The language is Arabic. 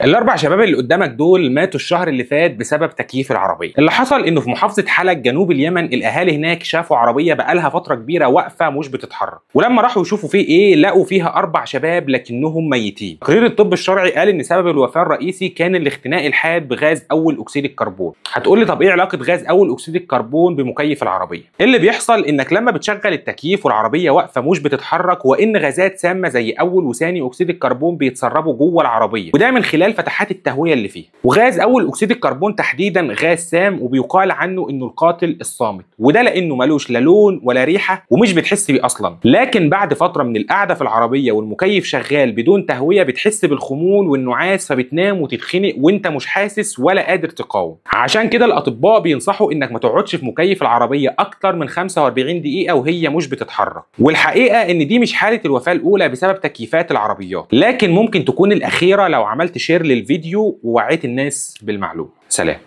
الاربع شباب اللي قدامك دول ماتوا الشهر اللي فات بسبب تكييف العربيه. اللي حصل انه في محافظه حلب جنوب اليمن الاهالي هناك شافوا عربيه بقالها فتره كبيره واقفه مش بتتحرك، ولما راحوا يشوفوا في ايه لقوا فيها اربع شباب لكنهم ميتين. تقرير الطب الشرعي قال ان سبب الوفاه الرئيسي كان الاختناق الحاد بغاز اول اكسيد الكربون. هتقول لي طب ايه علاقه غاز اول اكسيد الكربون بمكيف العربيه؟ اللي بيحصل انك لما بتشغل التكييف والعربيه واقفه مش بتتحرك، وان غازات سامه زي اول وثاني اكسيد الكربون بيتسربوا جوه العربيه، وده من خلال فتحات التهويه اللي فيه. وغاز اول اكسيد الكربون تحديدا غاز سام، وبيقال عنه انه القاتل الصامت، وده لانه ملوش لا لون ولا ريحه ومش بتحس بيه اصلا. لكن بعد فتره من القعده في العربيه والمكيف شغال بدون تهويه بتحس بالخمول والنعاس، فبتنام وتتخنق وانت مش حاسس ولا قادر تقاوم. عشان كده الاطباء بينصحوا انك ما تقعدش في مكيف العربيه اكتر من 45 دقيقه وهي مش بتتحرك. والحقيقه ان دي مش حاله الوفاه الاولى بسبب تكييفات العربيات، لكن ممكن تكون الاخيره لو عملت شير للفيديو ووعيت الناس بالمعلومه. سلام.